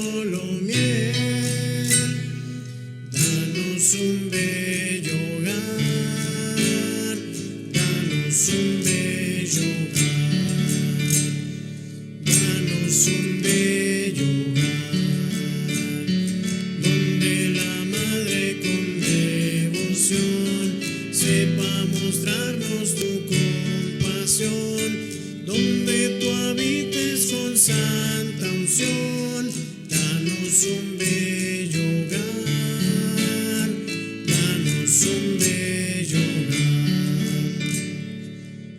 solo miel. Danos un bello hogar, danos un bello hogar, danos un bello hogar, donde la madre con devoción sepa mostrarnos tu compasión, donde tú habites con santa unción. Danos un bello hogar, danos un bello hogar,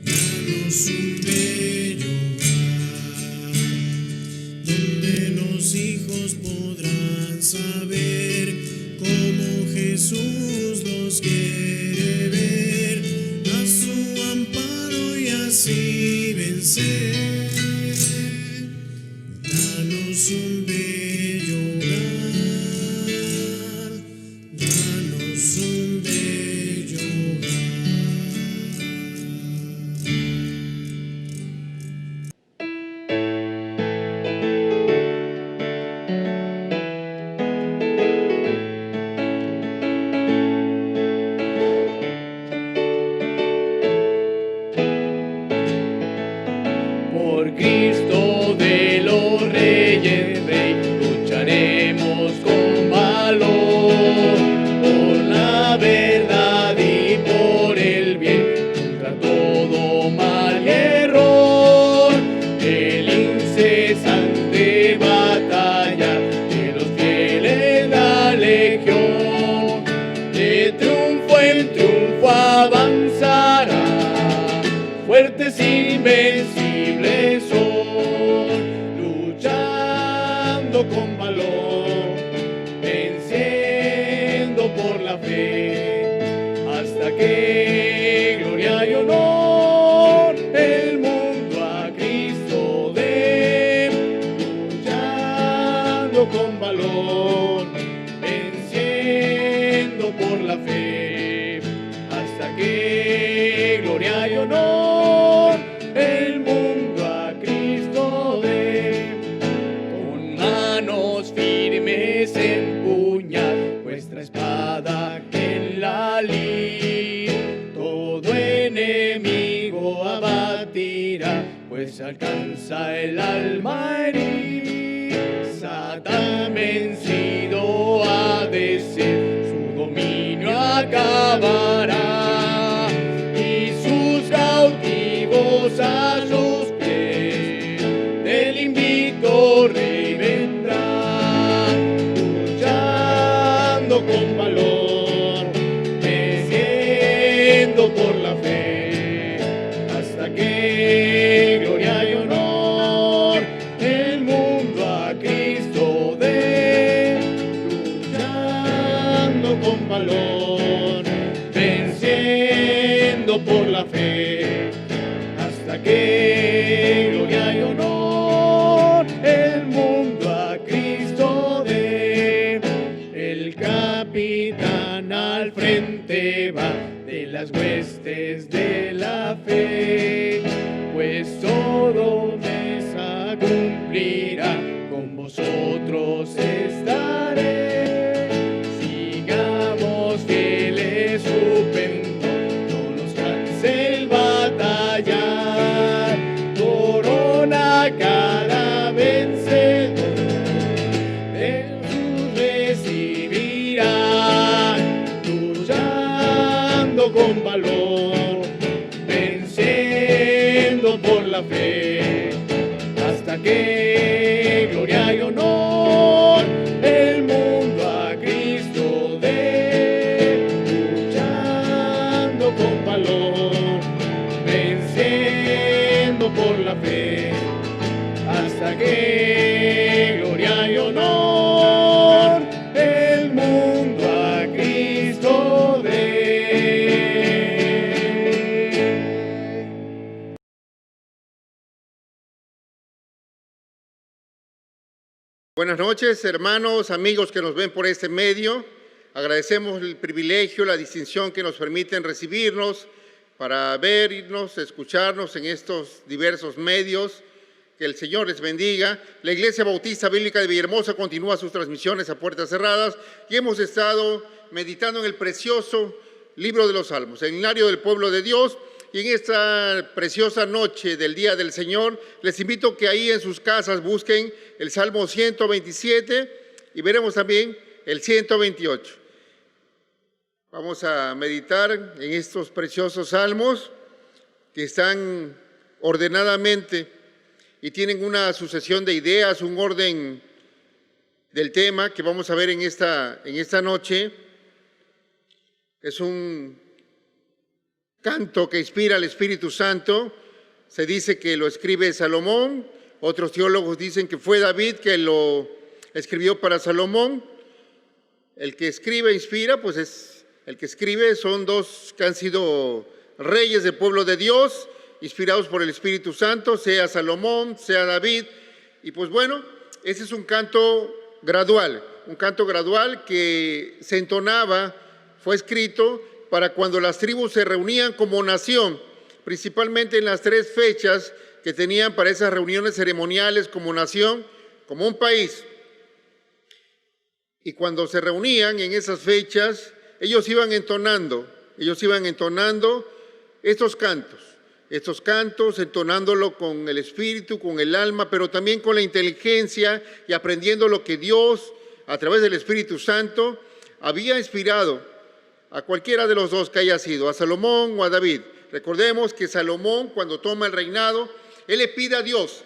danos un bello hogar, donde los hijos podrán saber cómo Jesús los quiere ver, a su amparo y así vencer. Danos un bello hogar, danos un bello Por Cristo de los Reyes, Rey, lucharemos con valor, por la verdad y por el bien, contra todo mal y error. El incesante batalla de los fieles la legión, de triunfo en triunfo avanzará, fuertes invencibles son, luchando con valor, venciendo por la fe, hasta que gloria y honor el mundo a Cristo dé, luchando con valor, venciendo por la fe, hasta que gloria y honor el mundo a Cristo dé. Con manos firmes empuñad vuestra espada en la lid, todo enemigo abatirá, pues alcanza el alma herir. Satán vencido ha de ser, su dominio acabará, y sus cautivos a sus pies del invicto Rey vendrá, luchando con valor, venciendo por la fe, hasta que gloria y honor el mundo a Cristo dé, luchando con valor, venciendo por la fe, hasta que gloria y honor el mundo a Cristo dé. El capitán al frente va de las huestes de la fe, pues todo mesa cumplirá, con vosotros estaré. Sigamos fieles su pendón, no nos canse el batallar, corona cada vencedor de Jesús recibirá, luchando con valor, venciendo por la fe, hasta que gloria y honor el mundo a Cristo dé, luchando con valor, venciendo por la fe, hasta que gloria y honor el mundo a Cristo dé. Buenas noches, hermanos, amigos que nos ven por este medio. Agradecemos el privilegio, la distinción que nos permiten recibirnos para vernos, escucharnos en estos diversos medios Que el Señor les bendiga. La Iglesia Bautista Bíblica de Villahermosa continúa sus transmisiones a puertas cerradas y hemos estado meditando en el precioso libro de los Salmos, el himnario del pueblo de Dios. Y en esta preciosa noche del Día del Señor, les invito que ahí en sus casas busquen el Salmo 127 y veremos también el 128. Vamos a meditar en estos preciosos salmos que están ordenadamente y tienen una sucesión de ideas, un orden del tema que vamos a ver en esta noche. Es un canto que inspira al Espíritu Santo. Se dice que lo escribe Salomón, otros teólogos dicen que fue David que lo escribió para Salomón. El que escribe, inspira, pues es el que escribe, son dos que han sido reyes del pueblo de Dios, inspirados por el Espíritu Santo, sea Salomón, sea David. Y pues bueno, ese es un canto gradual que se entonaba, fue escrito para cuando las tribus se reunían como nación, principalmente en las 3 fechas que tenían para esas reuniones ceremoniales como nación, como un país. Y cuando se reunían en esas fechas, ellos iban entonando estos cantos, entonándolo con el espíritu, con el alma, pero también con la inteligencia y aprendiendo lo que Dios, a través del Espíritu Santo, había inspirado a cualquiera de los dos que haya sido, a Salomón o a David. Recordemos que Salomón, cuando toma el reinado, él le pide a Dios,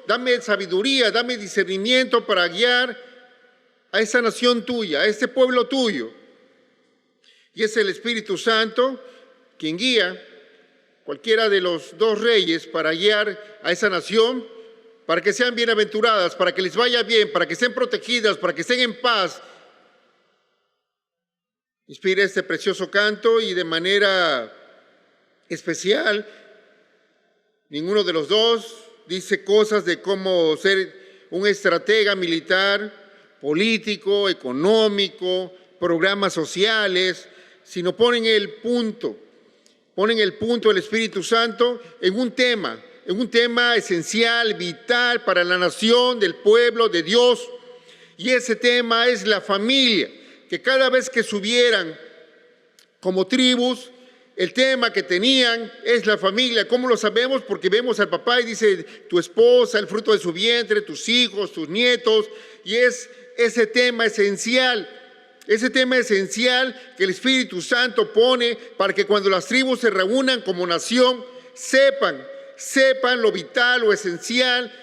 dame sabiduría, dame discernimiento para guiar a esa nación tuya, a este pueblo tuyo. Y es el Espíritu Santo quien guía cualquiera de los 2 reyes para guiar a esa nación, para que sean bienaventuradas, para que les vaya bien, para que estén protegidas, para que estén en paz. Inspira este precioso canto y de manera especial, ninguno de los dos dice cosas de cómo ser un estratega militar, político, económico, programas sociales, sino ponen el punto del Espíritu Santo en un tema esencial, vital para la nación, del pueblo de Dios. Y ese tema es la familia, que cada vez que subieran como tribus, el tema que tenían es la familia. ¿Cómo lo sabemos? Porque vemos al papá y dice, tu esposa, el fruto de su vientre, tus hijos, tus nietos, y es ese tema esencial que el Espíritu Santo pone para que cuando las tribus se reúnan como nación, sepan lo vital, lo esencial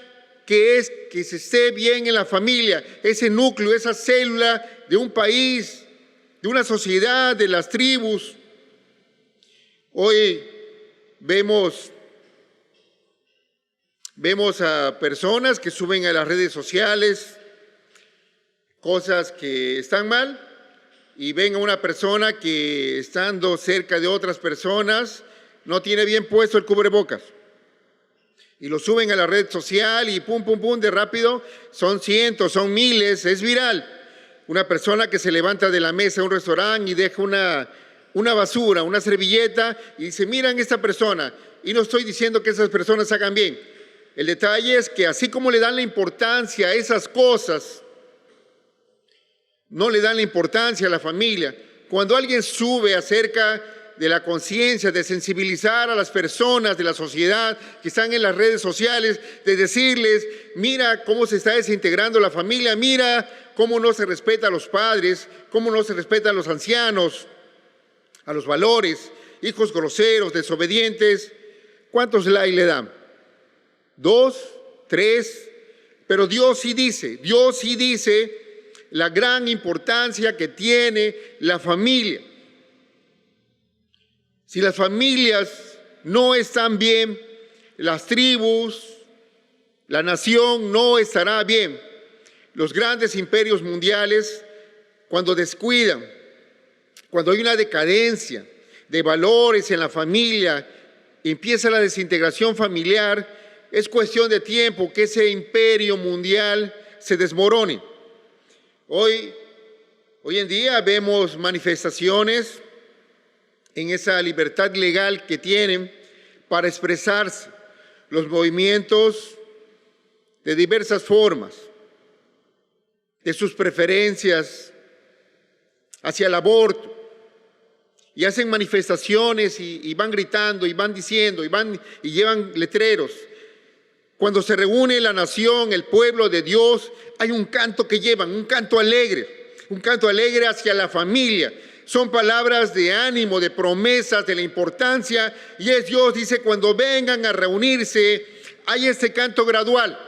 que es que se esté bien en la familia, ese núcleo, esa célula de un país, de una sociedad, de las tribus. Hoy vemos a personas que suben a las redes sociales cosas que están mal, y ven a una persona que, estando cerca de otras personas, no tiene bien puesto el cubrebocas. Y lo suben a la red social y pum, de rápido, son cientos, son miles, es viral. Una persona que se levanta de la mesa de un restaurante y deja una basura, una servilleta, y dice, miran esta persona. Y no estoy diciendo que esas personas hagan bien. El detalle es que así como le dan la importancia a esas cosas, no le dan la importancia a la familia. Cuando alguien sube acerca de la conciencia, de sensibilizar a las personas de la sociedad que están en las redes sociales, de decirles, mira cómo se está desintegrando la familia, mira cómo no se respeta a los padres, cómo no se respeta a los ancianos, a los valores, hijos groseros, desobedientes. ¿Cuántos likes le dan? 2, 3, pero Dios sí dice la gran importancia que tiene la familia. Si las familias no están bien, las tribus, la nación no estará bien. Los grandes imperios mundiales, cuando descuidan, cuando hay una decadencia de valores en la familia, empieza la desintegración familiar, es cuestión de tiempo que ese imperio mundial se desmorone. Hoy en día vemos manifestaciones en esa libertad legal que tienen para expresarse. los movimientos de diversas formas, de sus preferencias hacia el aborto, y hacen manifestaciones y van gritando y van diciendo y llevan letreros. Cuando se reúne la nación, el pueblo de Dios, hay un canto que llevan, un canto alegre hacia la familia. Son palabras de ánimo, de promesas, de la importancia, y es Dios, dice, cuando vengan a reunirse, hay este canto gradual.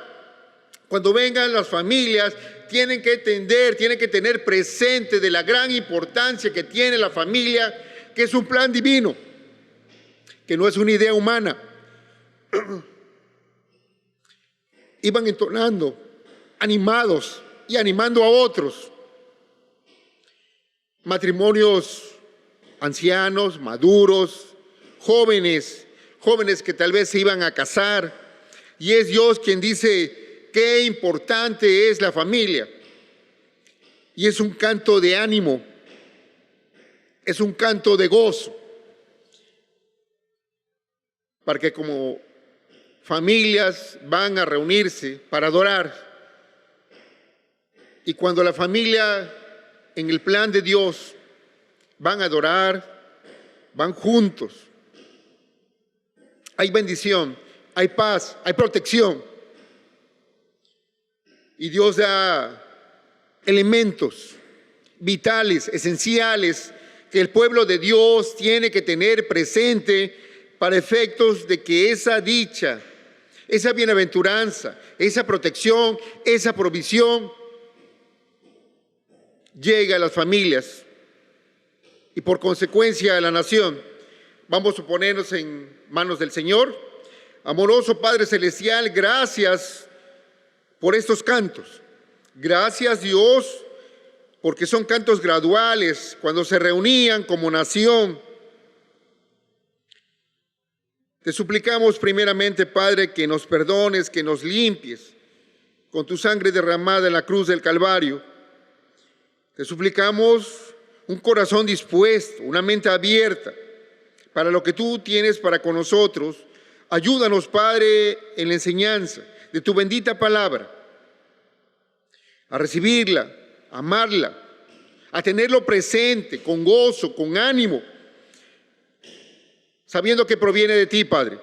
Cuando vengan las familias, tienen que entender, tienen que tener presente de la gran importancia que tiene la familia, que es un plan divino, que no es una idea humana. Iban entonando, animados y animando a otros. Matrimonios ancianos, maduros, jóvenes que tal vez se iban a casar. Y es Dios quien dice qué importante es la familia. Y es un canto de ánimo, es un canto de gozo, para que como familias van a reunirse para adorar. Y cuando la familia en el plan de Dios van a adorar, van juntos, hay bendición, hay paz, hay protección. Y Dios da elementos vitales, esenciales, que el pueblo de Dios tiene que tener presente para efectos de que esa dicha, esa bienaventuranza, esa protección, esa provisión llegue a las familias y por consecuencia a la nación. Vamos a ponernos en manos del Señor. Amoroso Padre Celestial, gracias por estos cantos. Gracias, Dios, porque son cantos graduales cuando se reunían como nación. Te suplicamos primeramente, Padre, que nos perdones, que nos limpies con tu sangre derramada en la cruz del Calvario. Te suplicamos un corazón dispuesto, una mente abierta para lo que tú tienes para con nosotros. Ayúdanos, Padre, en la enseñanza de tu bendita palabra, a recibirla, a amarla, a tenerlo presente con gozo, con ánimo, sabiendo que proviene de ti, Padre.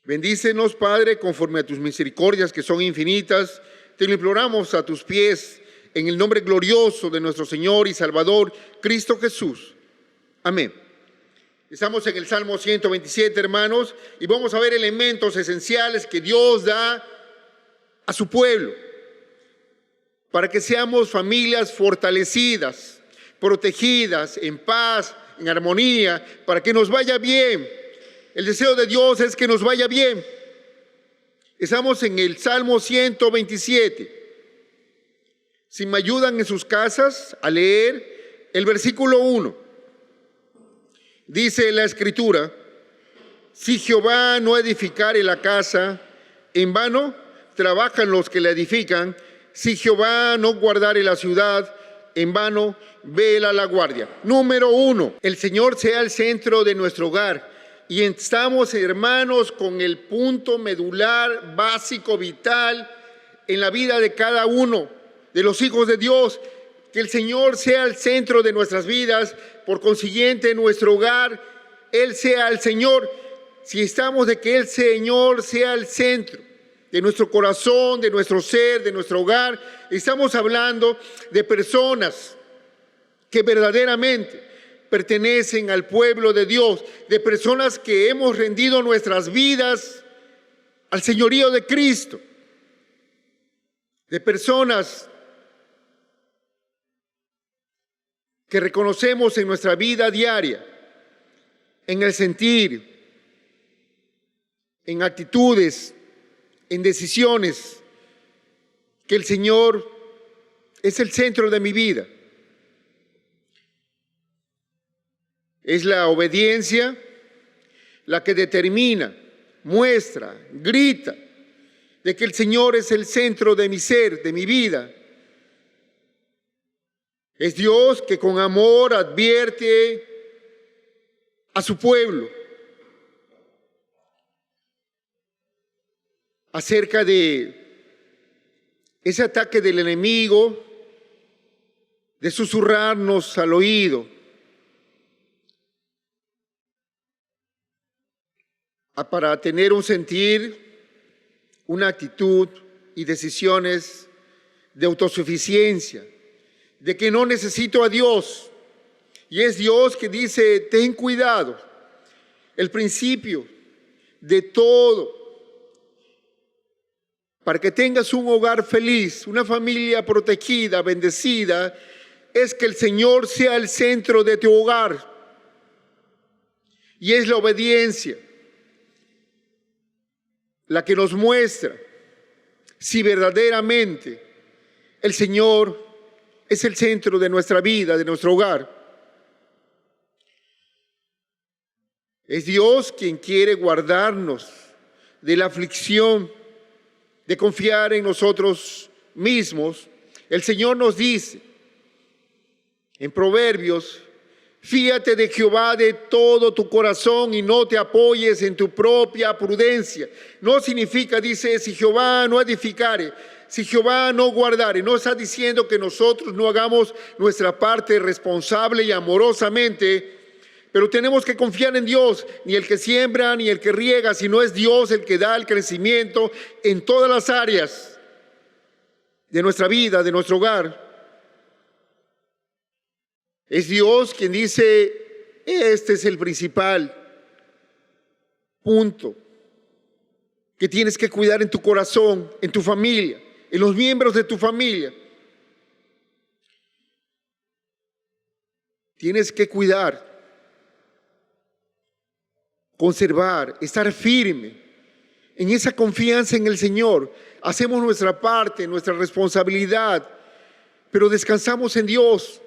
Bendícenos, Padre, conforme a tus misericordias que son infinitas. Te lo imploramos a tus pies, en el nombre glorioso de nuestro Señor y Salvador, Cristo Jesús. Amén. Estamos en el Salmo 127, hermanos, y vamos a ver elementos esenciales que Dios da a su pueblo, para que seamos familias fortalecidas, protegidas, en paz, en armonía, para que nos vaya bien. El deseo de Dios es que nos vaya bien. Estamos en el Salmo 127. Si me ayudan en sus casas a leer el versículo 1. Dice la Escritura: si Jehová no edificare la casa, en vano trabajan los que la edifican. Si Jehová no guardare la ciudad, en vano vela la guardia. Número 1, el Señor sea el centro de nuestro hogar. Y estamos, hermanos, con el punto medular, básico, vital en la vida de cada uno de los hijos de Dios. Que el Señor sea el centro de nuestras vidas. Por consiguiente, nuestro hogar, Él sea el Señor. Si estamos de que el Señor sea el centro de nuestro corazón, de nuestro ser, de nuestro hogar, estamos hablando de personas que verdaderamente pertenecen al pueblo de Dios, de personas que hemos rendido nuestras vidas al señorío de Cristo, de personas que reconocemos en nuestra vida diaria, en el sentir, en actitudes, en decisiones, que el Señor es el centro de mi vida. Es la obediencia la que determina, muestra, grita de que el Señor es el centro de mi ser, de mi vida. Es Dios que con amor advierte a su pueblo. acerca de ese ataque del enemigo, de susurrarnos al oído, para tener un sentir, una actitud y decisiones de autosuficiencia, de que no necesito a Dios. Y es Dios que dice, ten cuidado. El principio de todo, para que tengas un hogar feliz, una familia protegida, bendecida, es que el Señor sea el centro de tu hogar. Y es la obediencia la que nos muestra si verdaderamente el Señor es el centro de nuestra vida, de nuestro hogar. Es Dios quien quiere guardarnos de la aflicción, de confiar en nosotros mismos. El Señor nos dice en Proverbios, fíate de Jehová de todo tu corazón y no te apoyes en tu propia prudencia. No significa, dice, si Jehová no edificare, si Jehová no guardare. No está diciendo que nosotros no hagamos nuestra parte responsable y amorosamente, pero tenemos que confiar en Dios. Ni el que siembra ni el que riega, sino es Dios el que da el crecimiento en todas las áreas de nuestra vida, de nuestro hogar. Es Dios quien dice, este es el principal punto que tienes que cuidar en tu corazón, en tu familia, en los miembros de tu familia. Tienes que cuidar, conservar, estar firme en esa confianza en el Señor. Hacemos nuestra parte, nuestra responsabilidad, pero descansamos en Dios.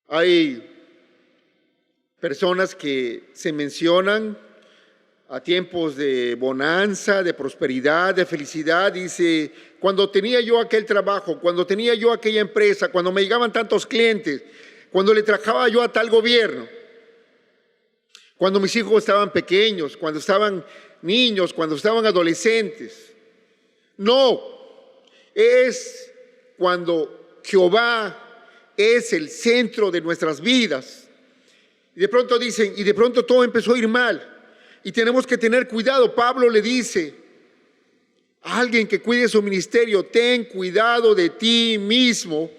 Hay personas que se mencionan a tiempos de bonanza, de prosperidad, de felicidad. Dice, cuando tenía yo aquel trabajo, cuando tenía yo aquella empresa, cuando me llegaban tantos clientes, cuando le trabajaba yo a tal gobierno, cuando mis hijos estaban pequeños, cuando estaban niños, cuando estaban adolescentes. No, es cuando Jehová es el centro de nuestras vidas. Y de pronto dicen, y de pronto todo empezó a ir mal. Y tenemos que tener cuidado. Pablo le dice a alguien que cuide su ministerio, ten cuidado de ti mismo.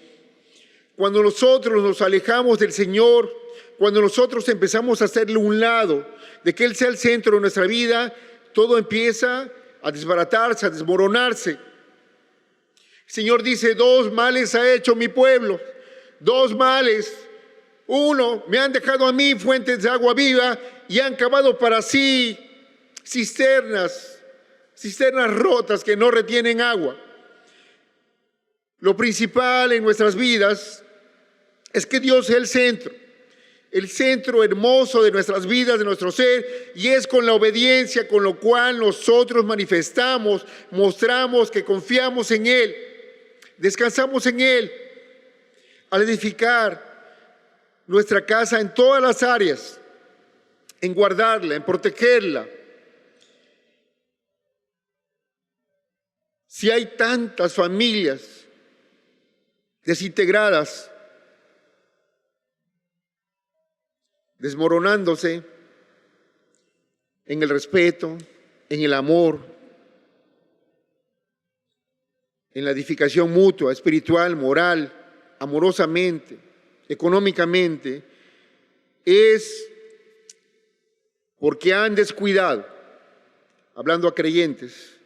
Cuando nosotros nos alejamos del Señor, cuando nosotros empezamos a hacerle un lado, de que Él sea el centro de nuestra vida, todo empieza a desbaratarse, a desmoronarse. El Señor dice, 2 males ha hecho mi pueblo. 2 males. 1, me han dejado a mí fuentes de agua viva y han cavado para sí cisternas rotas que no retienen agua. Lo principal en nuestras vidas es que Dios sea el centro hermoso de nuestras vidas, de nuestro ser, y es con la obediencia con lo cual nosotros manifestamos, mostramos que confiamos en Él, descansamos en Él. Al edificar nuestra casa en todas las áreas, en guardarla, en protegerla. Si hay tantas familias desintegradas, desmoronándose en el respeto, en el amor, en la edificación mutua, espiritual, moral, amorosamente, económicamente, es porque han descuidado, hablando a creyentes,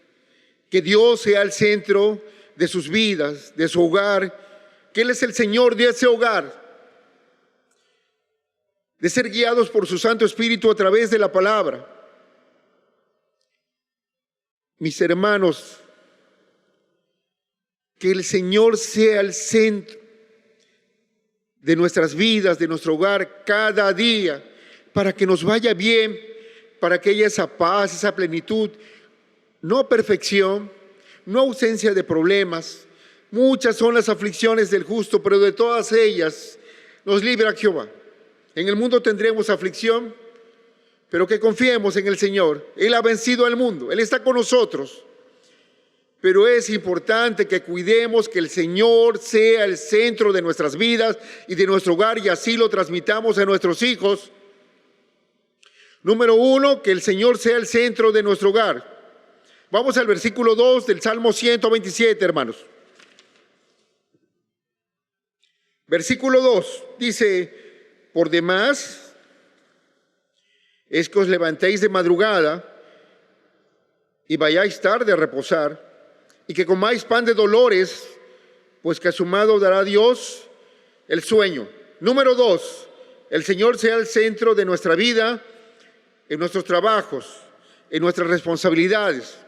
que Dios sea el centro de sus vidas, de su hogar, que Él es el Señor de ese hogar, de ser guiados por su Santo Espíritu a través de la palabra. Mis hermanos, que el Señor sea el centro de nuestras vidas, de nuestro hogar, cada día, para que nos vaya bien, para que haya esa paz, esa plenitud, no perfección, no ausencia de problemas. Muchas son las aflicciones del justo, pero de todas ellas nos libra Jehová. En el mundo tendremos aflicción, pero que confiemos en el Señor. Él ha vencido al mundo, Él está con nosotros. Pero es importante que cuidemos que el Señor sea el centro de nuestras vidas y de nuestro hogar, y así lo transmitamos a nuestros hijos. Número 1, que el Señor sea el centro de nuestro hogar. Vamos al versículo 2 del Salmo 127, hermanos. Versículo 2 dice: por demás es que os levantéis de madrugada y vayáis tarde a reposar, y que comáis pan de dolores, pues que a su amado dará Dios el sueño. Número 2, el Señor sea el centro de nuestra vida, en nuestros trabajos, en nuestras responsabilidades.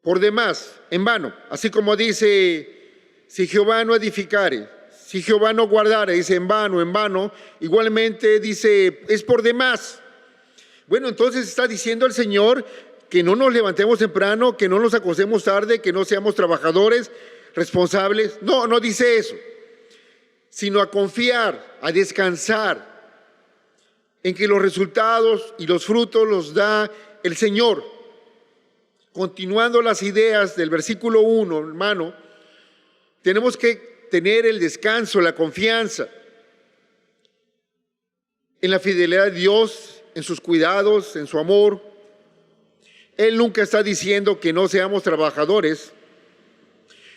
Por demás, en vano, así como dice: si Jehová no edificare, si Jehová no guardare, dice en vano, igualmente dice, es por demás. Bueno, entonces está diciendo el Señor que no nos levantemos temprano, que no nos acostemos tarde, que no seamos trabajadores responsables. No, no dice eso, sino a confiar, a descansar en que los resultados y los frutos los da el Señor. Continuando las ideas del versículo 1, hermano, tenemos que tener el descanso, la confianza en la fidelidad de Dios, en sus cuidados, en su amor. Él nunca está diciendo que no seamos trabajadores.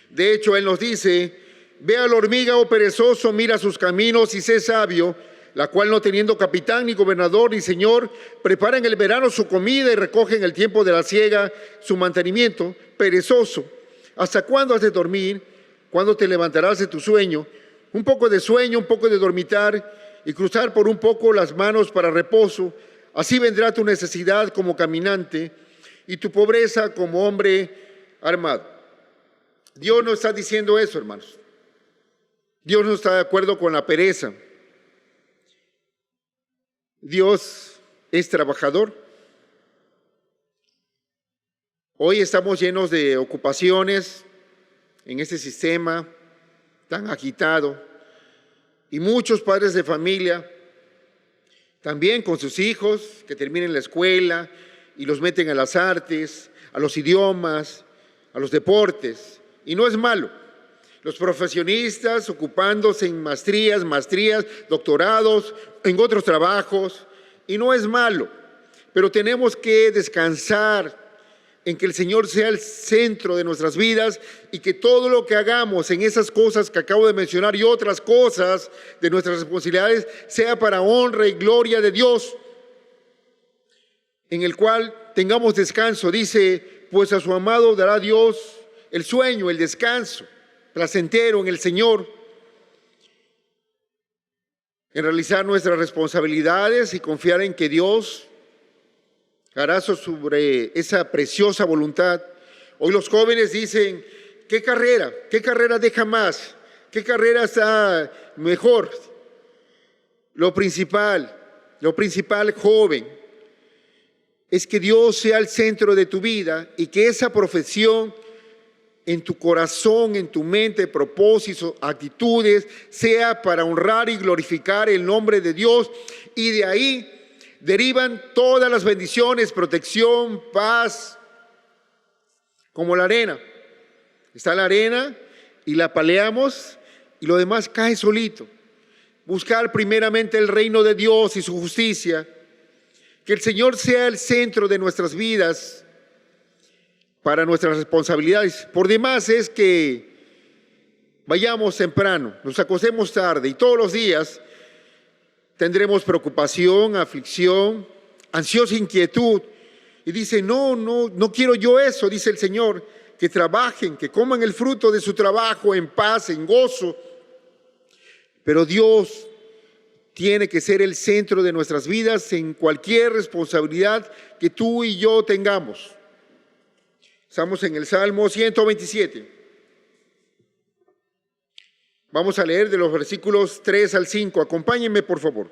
De hecho, Él nos dice: ve a la hormiga, oh perezoso, mira sus caminos y sé sabio, la cual no teniendo capitán, ni gobernador, ni señor, prepara en el verano su comida y recoge en el tiempo de la siega su mantenimiento. Perezoso, ¿hasta cuándo has de dormir? ¿Cuándo te levantarás de tu sueño? Un poco de sueño, un poco de dormitar, y cruzar por un poco las manos para reposo. Así vendrá tu necesidad como caminante, y tu pobreza como hombre armado. Dios no está diciendo eso, hermanos. Dios no está de acuerdo con la pereza. Dios es trabajador. Hoy estamos llenos de ocupaciones en este sistema tan agitado, y muchos padres de familia también con sus hijos que terminen la escuela y los meten a las artes, a los idiomas, a los deportes. Y no es malo. Los profesionistas ocupándose en maestrías, doctorados, en otros trabajos. Y no es malo. Pero tenemos que descansar en que el Señor sea el centro de nuestras vidas, y que todo lo que hagamos en esas cosas que acabo de mencionar y otras cosas de nuestras responsabilidades sea para honra y gloria de Dios, en el cual tengamos descanso. Dice, pues a su amado dará Dios el sueño, el descanso placentero en el Señor, en realizar nuestras responsabilidades y confiar en que Dios hará sobre esa preciosa voluntad. Hoy los jóvenes dicen, ¿qué carrera deja más? ¿Qué carrera está mejor? Lo principal, joven, es que Dios sea el centro de tu vida, y que esa profesión en tu corazón, en tu mente, propósitos, actitudes, sea para honrar y glorificar el nombre de Dios, y de ahí derivan todas las bendiciones, protección, paz, como la arena. Está la arena y la paleamos y lo demás cae solito. Buscar primeramente el reino de Dios y su justicia, que el Señor sea el centro de nuestras vidas para nuestras responsabilidades. Por demás es que vayamos temprano, nos acostemos tarde, y todos los días tendremos preocupación, aflicción, ansiosa inquietud. Y dice, no quiero yo eso, dice el Señor, que trabajen, que coman el fruto de su trabajo en paz, en gozo. Pero Dios tiene que ser el centro de nuestras vidas en cualquier responsabilidad que tú y yo tengamos. Estamos en el Salmo 127. Vamos a leer de los versículos 3 al 5. Acompáñenme, por favor.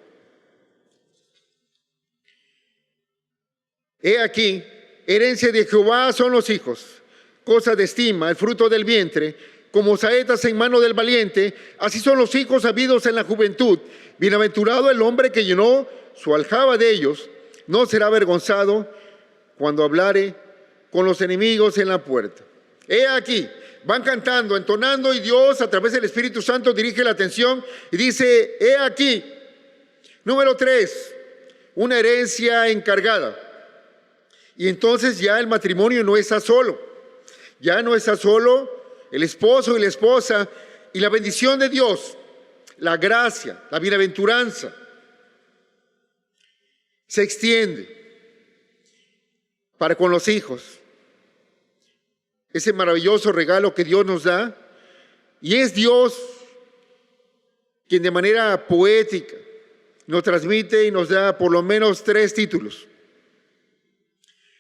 He aquí, herencia de Jehová son los hijos, cosa de estima, el fruto del vientre. como saetas en mano del valiente, así son los hijos habidos en la juventud. Bienaventurado el hombre que llenó su aljaba de ellos, no será avergonzado cuando hablare con los enemigos en la puerta. He aquí, van cantando, entonando, y Dios a través del Espíritu Santo dirige la atención y dice, he aquí. Número 3, una herencia encargada. Y entonces ya el matrimonio no está solo. Ya no está solo el esposo y la esposa, y la bendición de Dios, la gracia, la bienaventuranza, se extiende para con los hijos. Ese maravilloso regalo que Dios nos da, y es Dios quien de manera poética nos transmite y nos da por lo menos 3 títulos.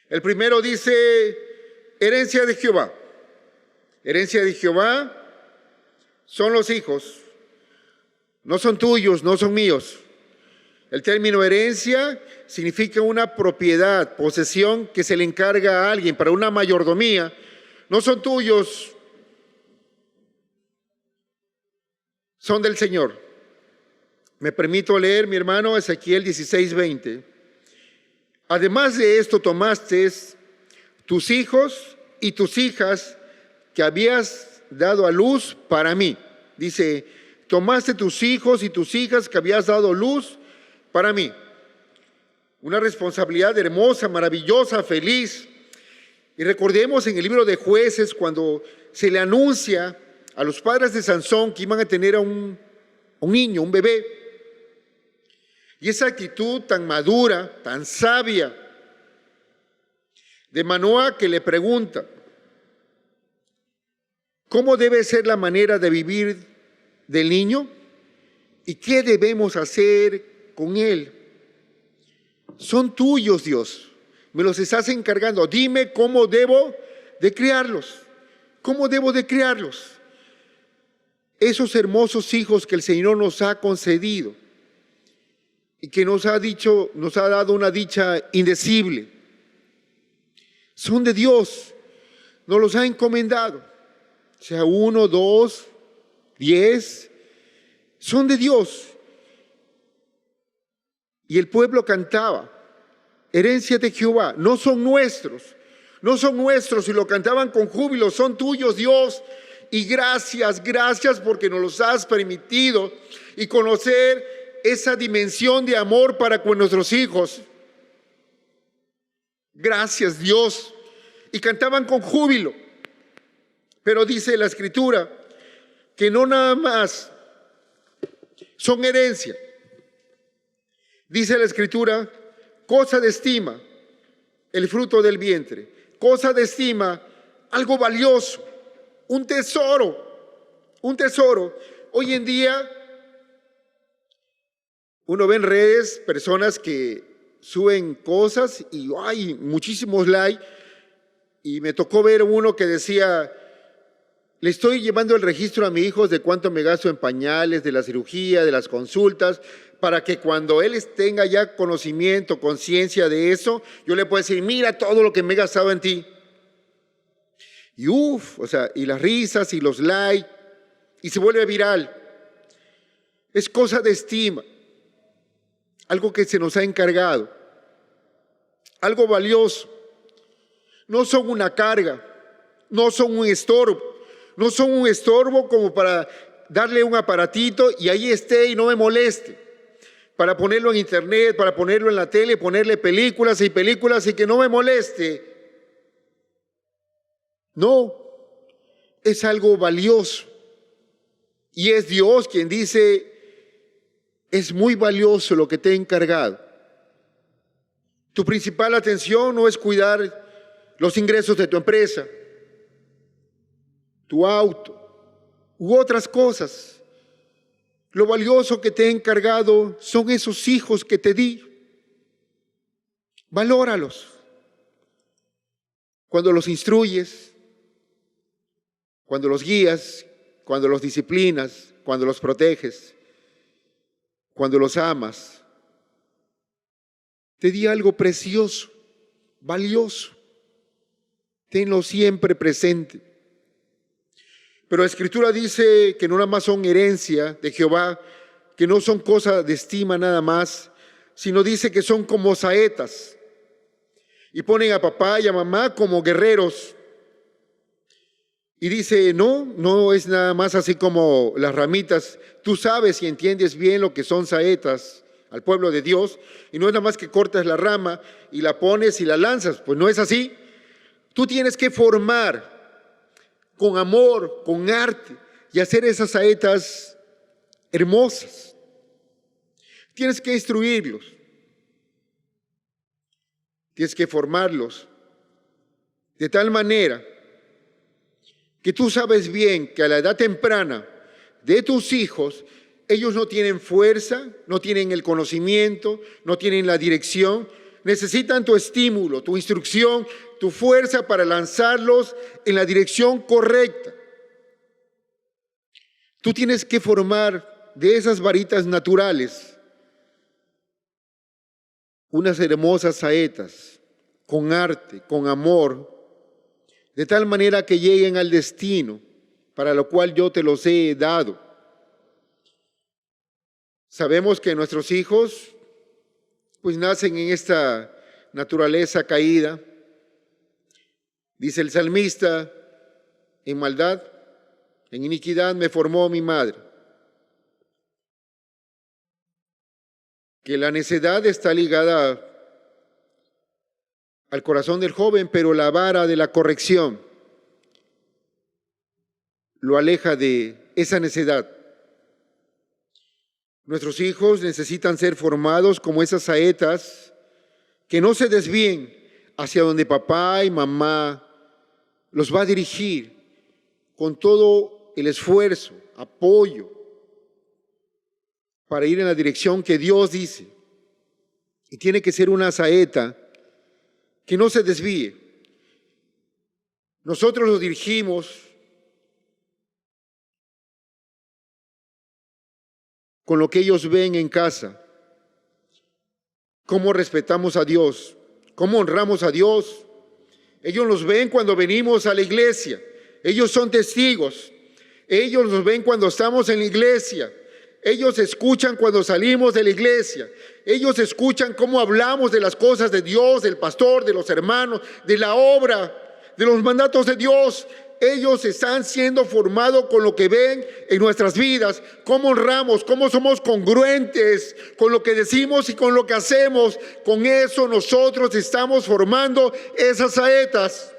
El primero dice, herencia de Jehová. Herencia de Jehová son los hijos, no son tuyos, no son míos. El término herencia significa una propiedad, posesión que se le encarga a alguien para una mayordomía. No son tuyos, son del Señor. Me permito leer, mi hermano, Ezequiel 16:20. Además de esto tomaste tus hijos y tus hijas que habías dado a luz para mí. Dice, tomaste tus hijos y tus hijas que habías dado a luz para mí. Una responsabilidad hermosa, maravillosa, feliz. Y recordemos en el libro de Jueces cuando se le anuncia a los padres de Sansón que iban a tener a un niño, un bebé. Y esa actitud tan madura, tan sabia de Manoah, que le pregunta, ¿cómo debe ser la manera de vivir del niño? ¿Y qué debemos hacer con él? Son tuyos, Dios. Me los estás encargando. Dime cómo debo de criarlos. ¿Cómo debo de criarlos? Esos hermosos hijos que el Señor nos ha concedido y que nos ha dado una dicha indecible, son de Dios. Nos los ha encomendado. Sea 1, 2, 10, son de Dios. Y el pueblo cantaba, herencia de Jehová, no son nuestros, y lo cantaban con júbilo, son tuyos, Dios, y gracias porque nos los has permitido y conocer esa dimensión de amor para con nuestros hijos. Gracias, Dios. Y cantaban con júbilo. Pero dice la Escritura que no nada más son herencia. Dice la Escritura, cosa de estima, el fruto del vientre. Cosa de estima, algo valioso, un tesoro, un tesoro. Hoy en día uno ve en redes personas que suben cosas y hay muchísimos likes. Y me tocó ver uno que decía, le estoy llevando el registro a mi hijo de cuánto me gasto en pañales, de la cirugía, de las consultas, para que cuando él tenga ya conocimiento, conciencia de eso, yo le pueda decir, mira todo lo que me he gastado en ti. Y y las risas y los likes, y se vuelve viral. Es cosa de estima, algo que se nos ha encargado, algo valioso. No son una carga, no son un estorbo, no son un estorbo como para darle un aparatito y ahí esté y no me moleste, para ponerlo en internet, para ponerlo en la tele, ponerle películas y que no me moleste. No, es algo valioso. Y es Dios quien dice, es muy valioso lo que te he encargado. Tu principal atención no es cuidar los ingresos de tu empresa, tu auto u otras cosas. Lo valioso que te he encargado son esos hijos que te di. Valóralos. Cuando los instruyes, cuando los guías, cuando los disciplinas, cuando los proteges, cuando los amas, te di algo precioso, valioso. Tenlo siempre presente. Pero la Escritura dice que no nada más son herencia de Jehová, que no son cosa de estima nada más, sino dice que son como saetas. Y ponen a papá y a mamá como guerreros. Y dice, no es nada más así como las ramitas. Tú sabes y entiendes bien lo que son saetas al pueblo de Dios. Y no es nada más que cortas la rama y la pones y la lanzas. Pues no es así. Tú tienes que formar con amor, con arte, y hacer esas saetas hermosas. Tienes que instruirlos. Tienes que formarlos de tal manera que tú sabes bien que a la edad temprana de tus hijos, ellos no tienen fuerza, no tienen el conocimiento, no tienen la dirección, necesitan tu estímulo, tu instrucción, tu fuerza para lanzarlos en la dirección correcta. Tú tienes que formar de esas varitas naturales unas hermosas saetas, con arte, con amor, de tal manera que lleguen al destino para lo cual yo te los he dado. Sabemos que nuestros hijos pues nacen en esta naturaleza caída. Dice el salmista, en maldad, en iniquidad me formó mi madre. Que la necedad está ligada al corazón del joven, pero la vara de la corrección lo aleja de esa necedad. Nuestros hijos necesitan ser formados como esas saetas que no se desvíen hacia donde papá y mamá los va a dirigir con todo el esfuerzo, apoyo, para ir en la dirección que Dios dice. Y tiene que ser una saeta que no se desvíe. Nosotros los dirigimos con lo que ellos ven en casa, cómo respetamos a Dios, cómo honramos a Dios. Ellos nos ven cuando venimos a la iglesia, ellos son testigos, ellos nos ven cuando estamos en la iglesia, ellos escuchan cuando salimos de la iglesia, ellos escuchan cómo hablamos de las cosas de Dios, del pastor, de los hermanos, de la obra, de los mandatos de Dios. Ellos están siendo formados con lo que ven en nuestras vidas, cómo honramos, cómo somos congruentes con lo que decimos y con lo que hacemos. Con eso nosotros estamos formando esas saetas.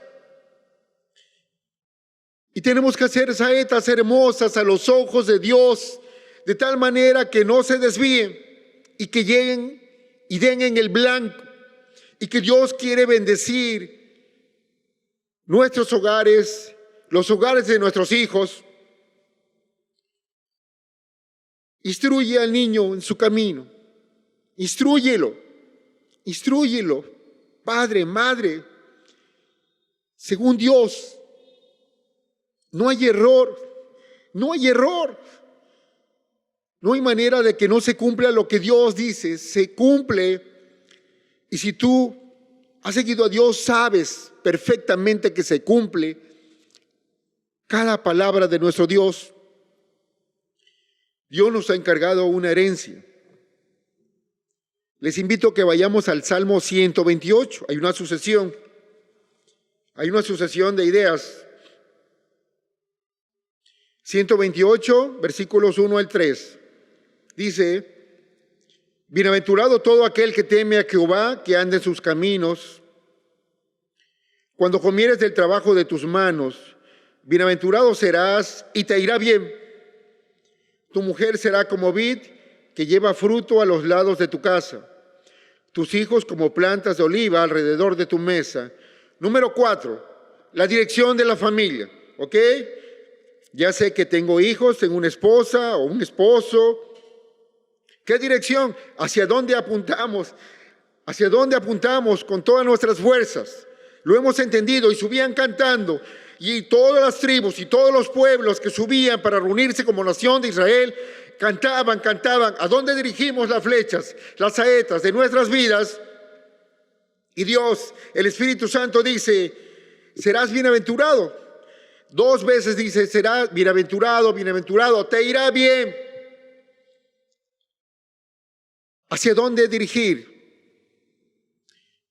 Y tenemos que hacer saetas hermosas a los ojos de Dios, de tal manera que no se desvíen y que lleguen y den en el blanco. Y que Dios quiere bendecir nuestros hogares, los hogares de nuestros hijos. Instruye al niño en su camino. Instrúyelo. Padre, madre, según Dios. No hay error. No hay manera de que no se cumpla lo que Dios dice. Se cumple. Y si tú has seguido a Dios, sabes perfectamente que se cumple cada palabra de nuestro Dios. Dios nos ha encargado una herencia. Les invito a que vayamos al Salmo 128. Hay una sucesión de ideas. 128, versículos 1 al 3. Dice, bienaventurado todo aquel que teme a Jehová, que ande en sus caminos. Cuando comieres del trabajo de tus manos, bienaventurado serás y te irá bien. Tu mujer será como vid que lleva fruto a los lados de tu casa. Tus hijos como plantas de oliva alrededor de tu mesa. Número 4, la dirección de la familia. ¿Ok? Ya sé que tengo hijos, tengo una esposa o un esposo. ¿Qué dirección? ¿Hacia dónde apuntamos? ¿Hacia dónde apuntamos con todas nuestras fuerzas? Lo hemos entendido y subían cantando. Y todas las tribus y todos los pueblos que subían para reunirse como nación de Israel, cantaban. ¿A dónde dirigimos las flechas, las saetas de nuestras vidas? Y Dios, el Espíritu Santo dice, serás bienaventurado. 2 veces dice, será bienaventurado, bienaventurado, te irá bien. ¿Hacia dónde dirigir?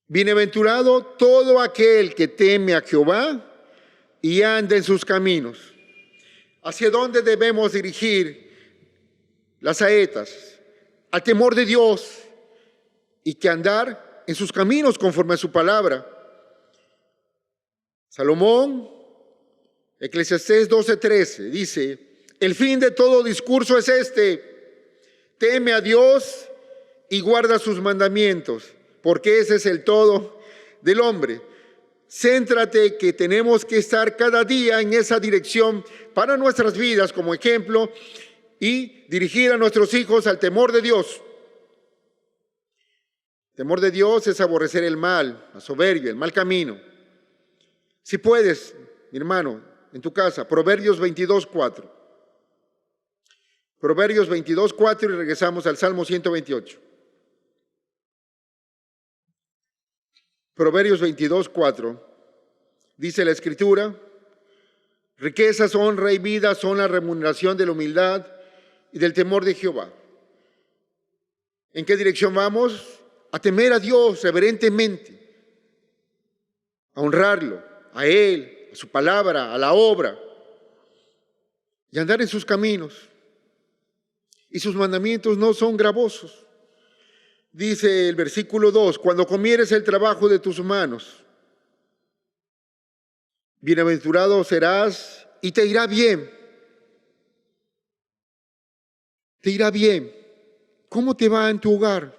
Bienaventurado todo aquel que teme a Jehová y anda en sus caminos. ¿Hacia dónde debemos dirigir las saetas? Al temor de Dios y que andar en sus caminos conforme a su palabra. Salomón, Eclesiastés 12:13, dice, el fin de todo discurso es este: teme a Dios y guarda sus mandamientos, porque ese es el todo del hombre. Céntrate que tenemos que estar cada día en esa dirección para nuestras vidas como ejemplo y dirigir a nuestros hijos al temor de Dios. Temor de Dios es aborrecer el mal, la soberbia, el mal camino. Si puedes, mi hermano, en tu casa, Proverbios 22:4. Proverbios 22:4 y regresamos al Salmo 128. Proverbios 22:4, dice la Escritura, riquezas, honra y vida son la remuneración de la humildad y del temor de Jehová. ¿En qué dirección vamos? A temer a Dios reverentemente, a honrarlo, a Él, a su palabra, a la obra, y andar en sus caminos. Y sus mandamientos no son gravosos. Dice el versículo 2, cuando comieres el trabajo de tus manos, bienaventurado serás y te irá bien. Te irá bien. ¿Cómo te va en tu hogar?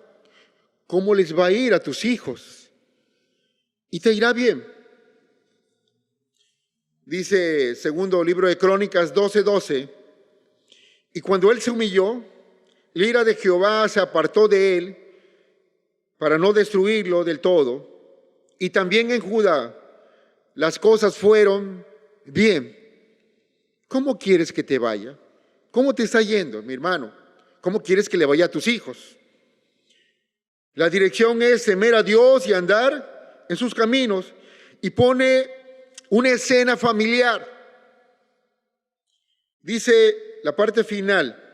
¿Cómo les va a ir a tus hijos? Y te irá bien. Dice segundo libro de Crónicas 12:12, y cuando él se humilló, la ira de Jehová se apartó de él para no destruirlo del todo. Y también en Judá las cosas fueron bien. ¿Cómo quieres que te vaya? ¿Cómo te está yendo, mi hermano? ¿Cómo quieres que le vaya a tus hijos? La dirección es temer a Dios y andar en sus caminos. Y pone una escena familiar. Dice la parte final,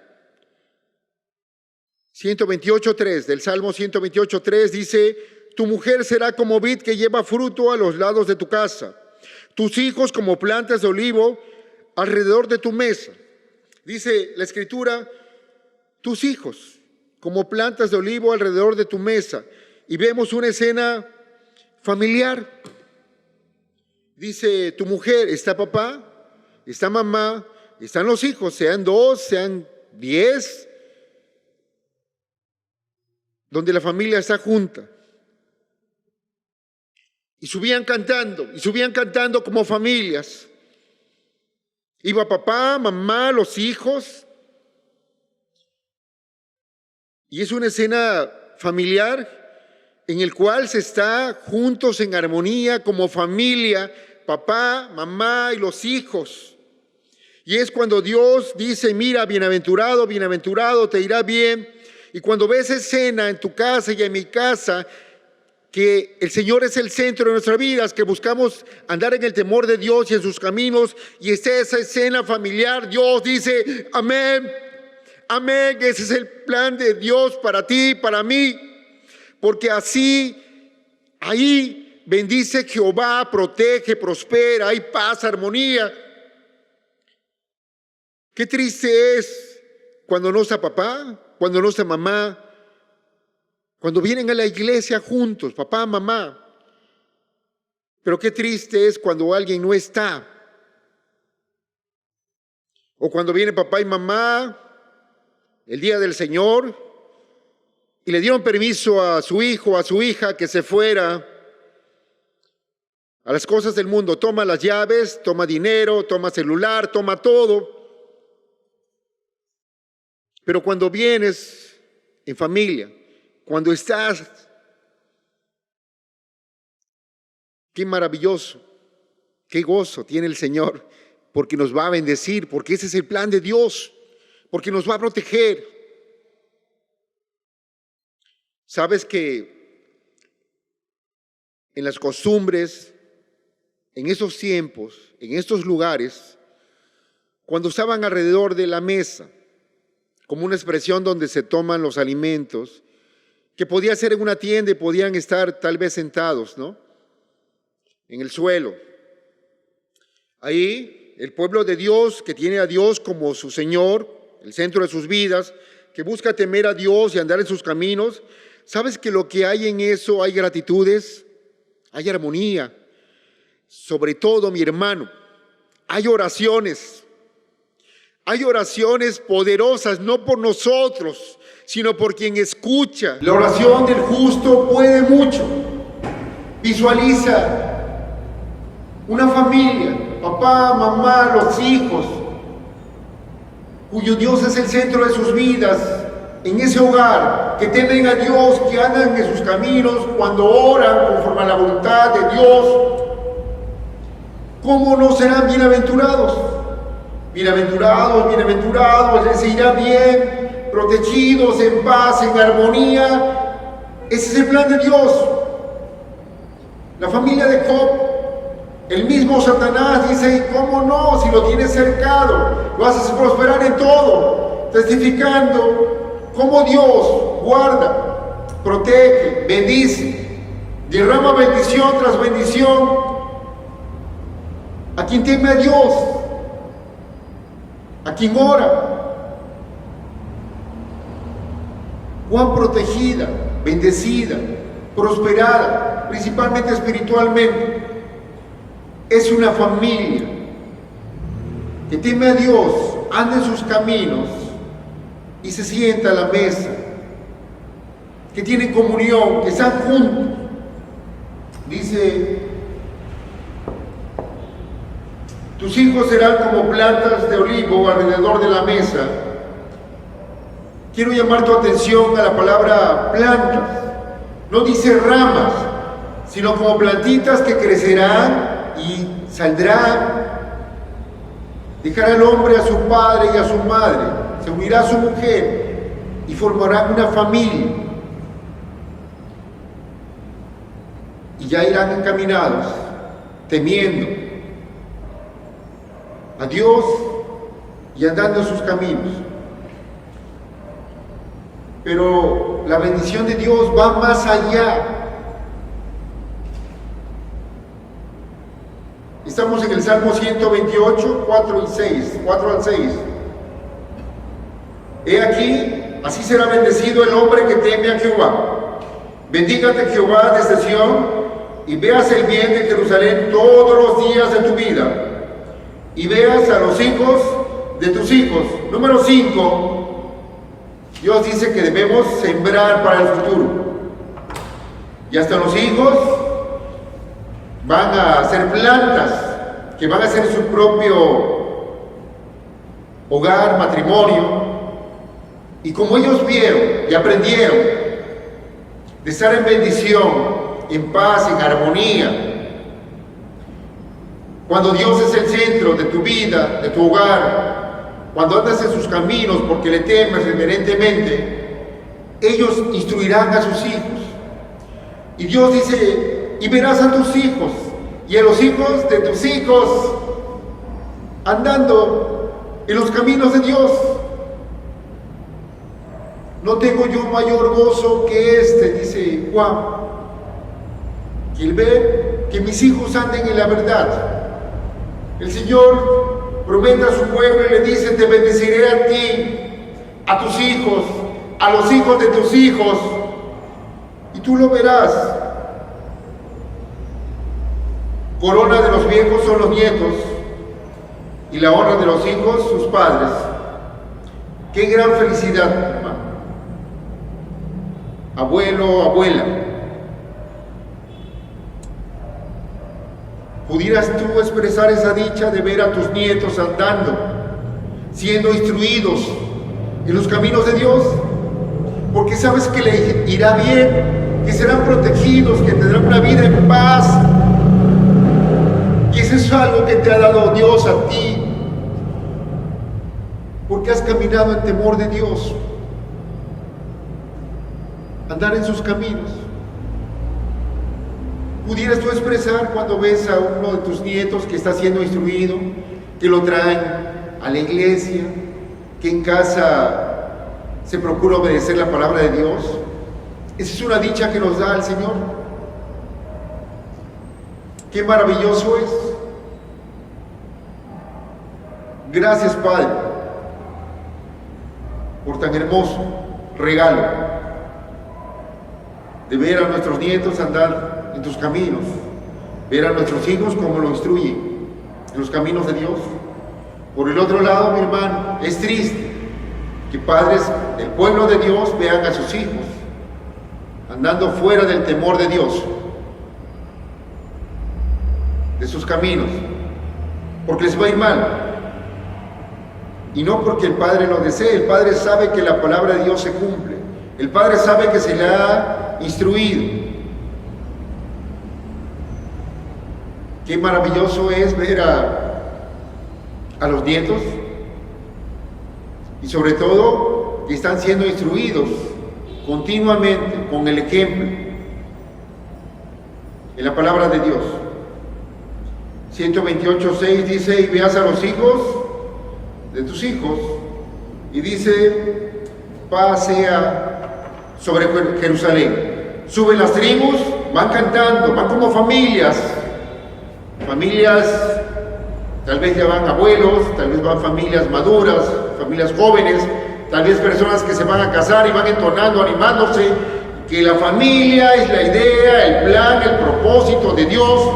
128:3, del Salmo 128:3, dice, tu mujer será como vid que lleva fruto a los lados de tu casa, tus hijos como plantas de olivo alrededor de tu mesa. Dice la Escritura, tus hijos como plantas de olivo alrededor de tu mesa. Y vemos una escena familiar. Dice, tu mujer, está papá, está mamá, están los hijos, sean 2, sean 10, donde la familia está junta. Y subían cantando como familias. Iba papá, mamá, los hijos. Y es una escena familiar en el cual se está juntos en armonía como familia, papá, mamá y los hijos. Y es cuando Dios dice, mira, bienaventurado, bienaventurado, te irá bien. Y cuando ves escena en tu casa y en mi casa, que el Señor es el centro de nuestras vidas, que buscamos andar en el temor de Dios y en sus caminos, y esté esa escena familiar, Dios dice, amén, amén, ese es el plan de Dios para ti, para mí, porque así, ahí bendice Jehová, protege, prospera, hay paz, armonía. Qué triste es cuando no está papá, cuando no está mamá, cuando vienen a la iglesia juntos, papá, mamá. Pero qué triste es cuando alguien no está. O cuando viene papá y mamá el día del Señor y le dieron permiso a su hijo, a su hija que se fuera a las cosas del mundo. Toma las llaves, toma dinero, toma celular, toma todo. Pero cuando vienes en familia, cuando estás, qué maravilloso, qué gozo tiene el Señor, porque nos va a bendecir, porque ese es el plan de Dios, porque nos va a proteger. Sabes que en las costumbres, en esos tiempos, en estos lugares, cuando estaban alrededor de la mesa, como una expresión donde se toman los alimentos, que podía ser en una tienda y podían estar tal vez sentados, ¿no? En el suelo. Ahí el pueblo de Dios, que tiene a Dios como su Señor, el centro de sus vidas, que busca temer a Dios y andar en sus caminos, ¿sabes que lo que hay en eso hay gratitudes? Hay armonía. Sobre todo, mi hermano, hay oraciones. Hay oraciones poderosas, no por nosotros, sino por quien escucha. La oración del justo puede mucho. Visualiza una familia, papá, mamá, los hijos, cuyo Dios es el centro de sus vidas, en ese hogar, que temen a Dios, que andan en sus caminos, cuando oran conforme a la voluntad de Dios. ¿Cómo no serán bienaventurados? Bienaventurados, bienaventurados, les irá bien, protegidos, en paz, en armonía. Ese es el plan de Dios. La familia de Job, el mismo Satanás dice, ¿cómo no? Si lo tienes cercado, lo haces prosperar en todo, testificando cómo Dios guarda, protege, bendice, derrama bendición tras bendición a quien teme a Dios, a quien ora. Cuán protegida, bendecida, prosperada, principalmente espiritualmente, es una familia que teme a Dios, anda en sus caminos y se sienta a la mesa, que tiene comunión, que están juntos. Dice, tus hijos serán como plantas de olivo alrededor de la mesa. Quiero llamar tu atención a la palabra plantas. No dice ramas, sino como plantitas que crecerán y saldrán. Dejará el hombre a su padre y a su madre, se unirá a su mujer y formarán una familia. Y ya irán encaminados, temiendo a Dios y andando en sus caminos. Pero la bendición de Dios va más allá. Estamos en el Salmo 128, 4 al 6. He aquí, así será bendecido el hombre que teme a Jehová. Bendígate Jehová desde Sión y veas el bien de Jerusalén todos los días de tu vida. Y veas a los hijos de tus hijos. Número 5, Dios dice que debemos sembrar para el futuro. Y hasta los hijos van a ser plantas que van a ser su propio hogar, matrimonio. Y como ellos vieron y aprendieron de estar en bendición, en paz, en armonía, cuando Dios es el centro de tu vida, de tu hogar, cuando andas en sus caminos porque le temes reverentemente, ellos instruirán a sus hijos. Y Dios dice, y verás a tus hijos y a los hijos de tus hijos andando en los caminos de Dios. No tengo yo mayor gozo que este, dice Juan, que el ver que mis hijos anden en la verdad. El Señor promete a su pueblo y le dice, te bendeciré a ti, a tus hijos, a los hijos de tus hijos, y tú lo verás. Corona de los viejos son los nietos, y la honra de los hijos sus padres. Qué gran felicidad, hermano. Abuelo, abuela. ¿Pudieras tú expresar esa dicha de ver a tus nietos andando, siendo instruidos en los caminos de Dios? Porque sabes que le irá bien, que serán protegidos, que tendrán una vida en paz. Y eso es algo que te ha dado Dios a ti, porque has caminado en temor de Dios, andar en sus caminos. pudieras tú expresar cuando ves a uno de tus nietos que está siendo instruido, que lo traen a la iglesia, que en casa se procura obedecer la palabra de Dios? Esa es una dicha que nos da el Señor. Qué maravilloso es. Gracias, Padre, por tan hermoso regalo de ver a nuestros nietos andar en tus caminos, ver a nuestros hijos como lo instruyen en los caminos de Dios. Por el otro lado, mi hermano, es triste que padres del pueblo de Dios vean a sus hijos andando fuera del temor de Dios, de sus caminos, porque les va a ir mal. Y no porque el Padre lo desee. El Padre sabe que la palabra de Dios se cumple. El Padre sabe que se le ha instruido. Qué maravilloso es ver a los nietos, y sobre todo que están siendo instruidos continuamente con el ejemplo en la palabra de Dios. 128:6 dice: y veas a los hijos de tus hijos, y dice: paz sea sobre Jerusalén. Suben las tribus, van cantando, van como familias, tal vez ya van abuelos, tal vez van familias maduras, familias jóvenes, tal vez personas que se van a casar y van entonando, animándose, que la familia es la idea, el plan, el propósito de Dios,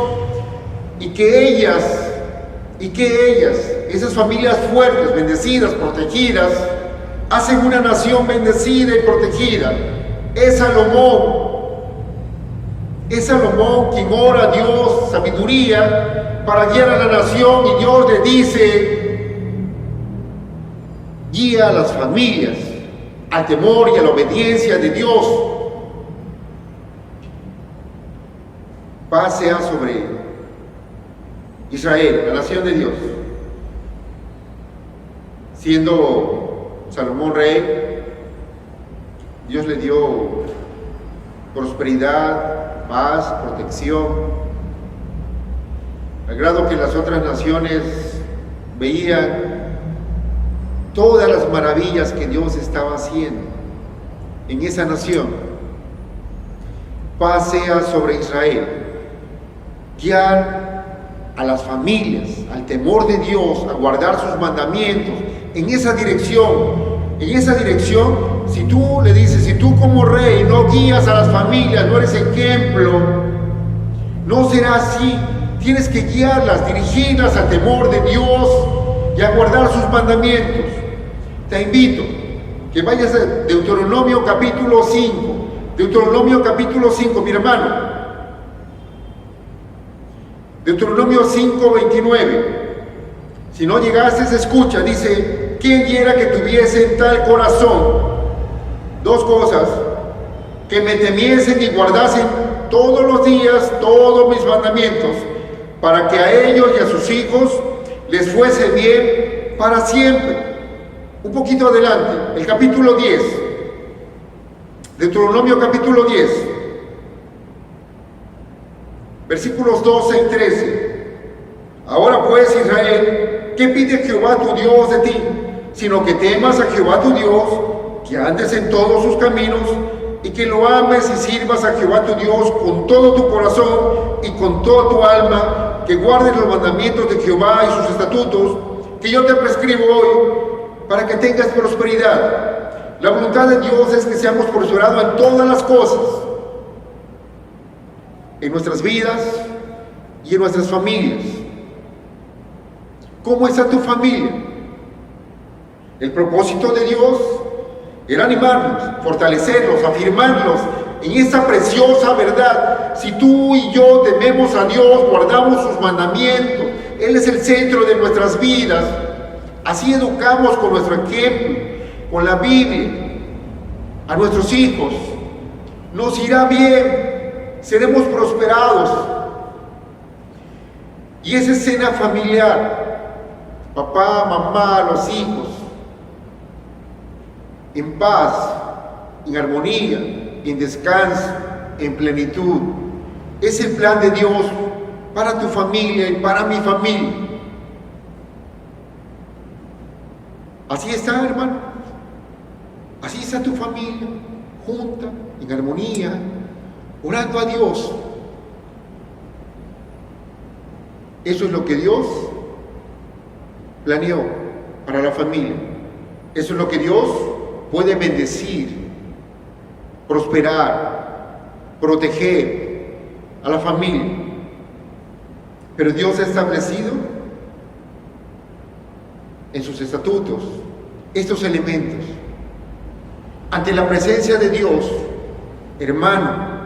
y que ellas, esas familias fuertes, bendecidas, protegidas, hacen una nación bendecida y protegida. Es Salomón quien ora a Dios sabiduría para guiar a la nación, y Dios le dice: guía a las familias al temor y a la obediencia de Dios. Paz sea sobre Israel, la nación de Dios. Siendo Salomón rey, Dios le dio prosperidad, paz, protección, al grado que las otras naciones veían todas las maravillas que Dios estaba haciendo en esa nación. Paz sea sobre Israel. Guiar a las familias al temor de Dios, a guardar sus mandamientos, en esa dirección. Si tú le dices, si tú como rey no guías a las familias, no eres ejemplo, no será así. Tienes que guiarlas, dirigirlas al temor de Dios y a guardar sus mandamientos. Te invito que vayas a Deuteronomio capítulo 5. Deuteronomio capítulo 5, mi hermano. Deuteronomio 5:29. Si no llegases, escucha, dice: ¿quién quiera que tuviese tal corazón? Dos cosas: que me temiesen y guardasen todos los días todos mis mandamientos, para que a ellos y a sus hijos les fuese bien para siempre. Un poquito adelante, el capítulo 10, Deuteronomio capítulo 10, versículos 12 y 13. Ahora pues, Israel, ¿qué pide Jehová tu Dios de ti? Sino que temas a Jehová tu Dios, que andes en todos sus caminos, y que lo ames y sirvas a Jehová tu Dios con todo tu corazón y con toda tu alma, que guardes los mandamientos de Jehová y sus estatutos, que yo te prescribo hoy, para que tengas prosperidad. La voluntad de Dios es que seamos prosperados en todas las cosas, en nuestras vidas y en nuestras familias. ¿Cómo está tu familia? El propósito de Dios era animarlos, fortalecerlos, afirmarlos en esa preciosa verdad. Si tú y yo tememos a Dios, guardamos sus mandamientos, Él es el centro de nuestras vidas. Así educamos con nuestro ejemplo, con la Biblia, a nuestros hijos. Nos irá bien, seremos prosperados. Y esa escena familiar, papá, mamá, los hijos, en paz, en armonía, en descanso, en plenitud, Es el plan de Dios para tu familia y para mi familia. Así está, hermano. Así está tu familia, junta, en armonía, orando a Dios. Eso es lo que Dios planeó para la familia. Eso es lo que Dios puede bendecir, prosperar, proteger a la familia. Pero Dios ha establecido en sus estatutos estos elementos. Ante la presencia de Dios, hermano,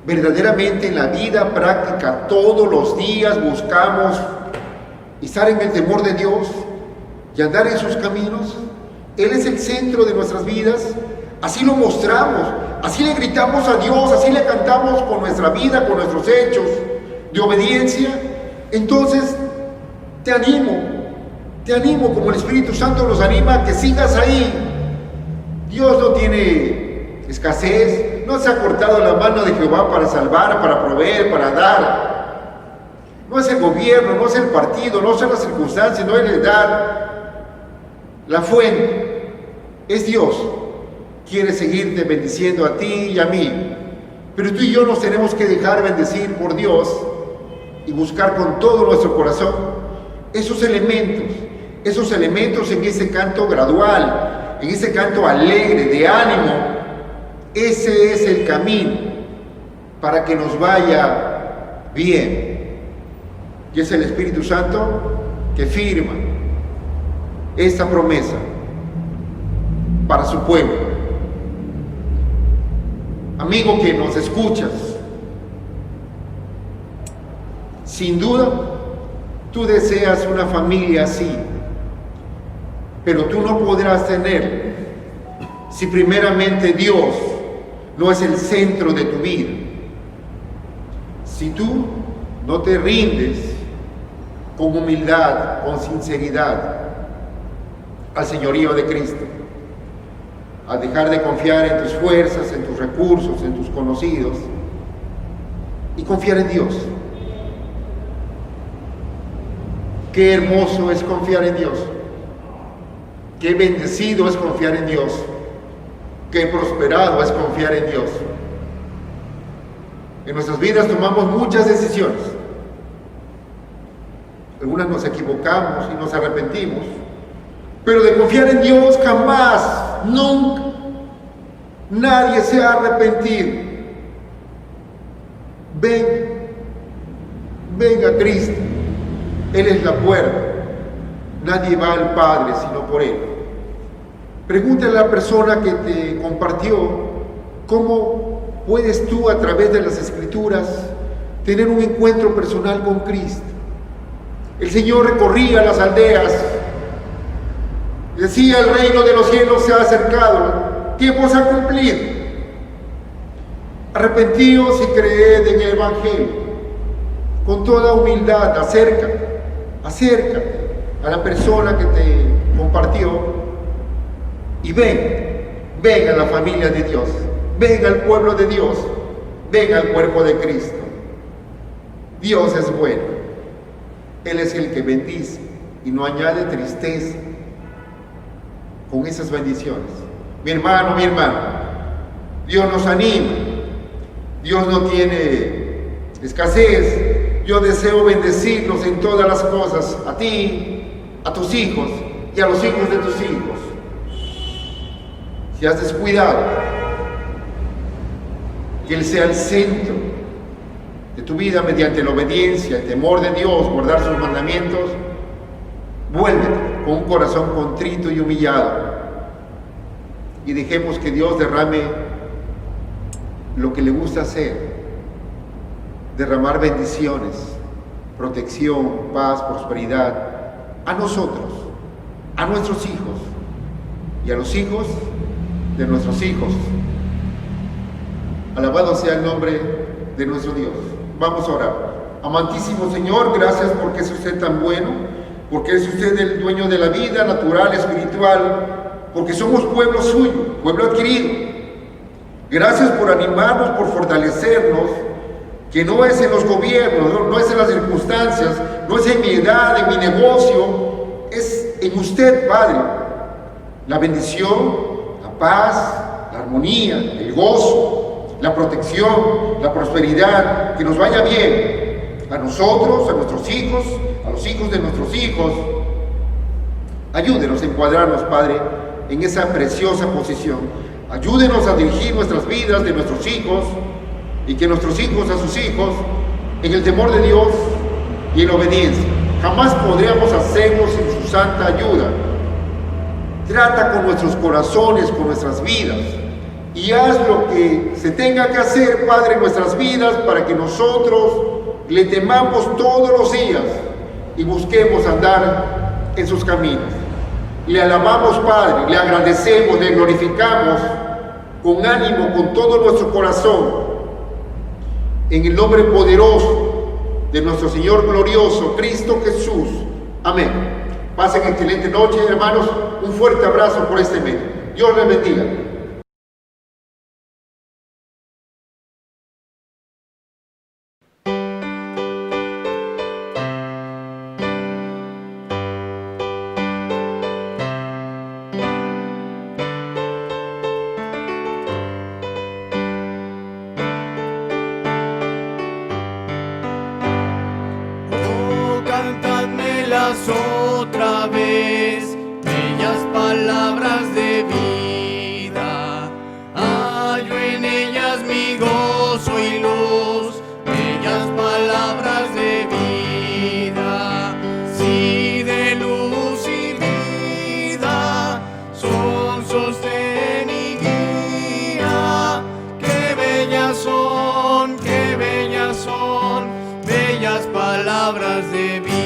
verdaderamente en la vida práctica, todos los días buscamos estar en el temor de Dios y andar en sus caminos. Él es el centro de nuestras vidas. Así lo mostramos, así le gritamos a Dios, así le cantamos con nuestra vida, con nuestros hechos de obediencia. Entonces, te animo como el Espíritu Santo nos anima a que sigas ahí. Dios no tiene escasez, no se ha cortado la mano de Jehová para salvar, para proveer, para dar. No es el gobierno, no es el partido, no son las circunstancias, no es la edad. La fuente es Dios. Quiere seguirte bendiciendo a ti y a mí. Pero tú y yo nos tenemos que dejar bendecir por Dios y buscar con todo nuestro corazón esos elementos en ese canto gradual, en ese canto alegre, de ánimo. Ese es el camino para que nos vaya bien. Y es el Espíritu Santo que firma esta promesa para su pueblo. Amigo que nos escuchas, sin duda, tú deseas una familia así, pero tú no podrás tener si primeramente Dios no es el centro de tu vida. Si tú no te rindes con humildad, con sinceridad al señorío de Cristo, a dejar de confiar en tus fuerzas, en tus recursos, en tus conocidos, y confiar en Dios. Qué hermoso es confiar en Dios. Qué bendecido es confiar en Dios. Qué prosperado es confiar en Dios. En nuestras vidas tomamos muchas decisiones. Algunas nos equivocamos y nos arrepentimos. Pero de confiar en Dios jamás, nunca, nadie se ha arrepentido. Ven a Cristo. Él es la puerta. Nadie va al Padre sino por Él. Pregúntale a la persona que te compartió cómo puedes tú, a través de las Escrituras, tener un encuentro personal con Cristo. El Señor recorría las aldeas, decía: el reino de los cielos se ha acercado, tiempo se ha cumplido. Arrepentíos y creed en el Evangelio. Con toda humildad, acércate a la persona que te compartió y ven a la familia de Dios, ven al pueblo de Dios, ven al cuerpo de Cristo. Dios es bueno. Él es el que bendice y no añade tristeza con esas bendiciones. Mi hermano, Dios nos anima. Dios no tiene escasez. Yo deseo bendecirlos en todas las cosas, a ti, a tus hijos y a los hijos de tus hijos. Si has descuidado, que Él sea el centro de tu vida mediante la obediencia, el temor de Dios, guardar sus mandamientos, vuélvete con un corazón contrito y humillado y dejemos que Dios derrame lo que le gusta hacer. Derramar bendiciones, protección, paz, prosperidad a nosotros, a nuestros hijos y a los hijos de nuestros hijos. Alabado sea el nombre de nuestro Dios. Vamos a orar. Amantísimo Señor, gracias porque es usted tan bueno, porque es usted el dueño de la vida natural, espiritual, porque somos pueblo suyo, pueblo adquirido. Gracias por animarnos, por fortalecernos, que no es en los gobiernos, no es en las circunstancias, no es en mi edad, en mi negocio, es en usted, Padre. La bendición, la paz, la armonía, el gozo, la protección, la prosperidad, que nos vaya bien a nosotros, a nuestros hijos, a los hijos de nuestros hijos. Ayúdenos a encuadrarnos, Padre, en esa preciosa posición. Ayúdenos a dirigir nuestras vidas de nuestros hijos y que nuestros hijos a sus hijos en el temor de Dios y en obediencia. Jamás podríamos hacerlo sin su santa ayuda. Trata con nuestros corazones, con nuestras vidas, y haz lo que se tenga que hacer, Padre, en nuestras vidas para que nosotros le temamos todos los días y busquemos andar en sus caminos. Le alabamos, Padre, le agradecemos, le glorificamos con ánimo, con todo nuestro corazón, en el nombre poderoso de nuestro Señor glorioso, Cristo Jesús. Amén. Pasen excelente noche, hermanos. Un fuerte abrazo por este medio. Dios les bendiga. Otra vez, bellas palabras de vida, hallo en ellas mi gozo y luz, bellas palabras de vida, sí, de luz y vida, son sostén y guía. Qué bellas son, bellas palabras de vida.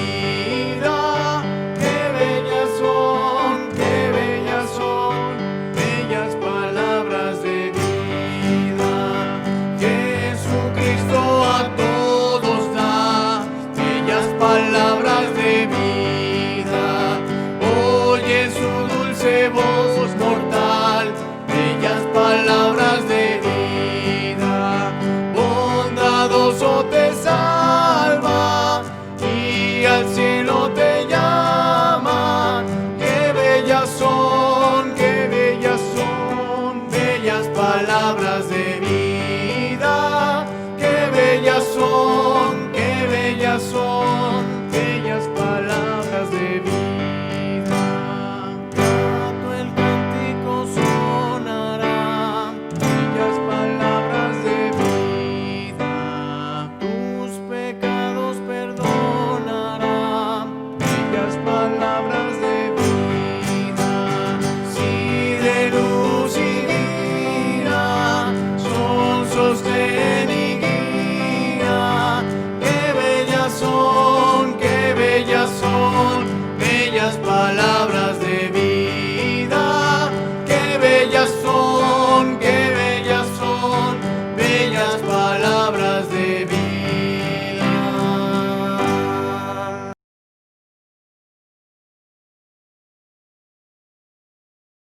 Palabras de vida, oye su dulce voz mortal, bellas palabras de vida, bondadoso te salva y al cielo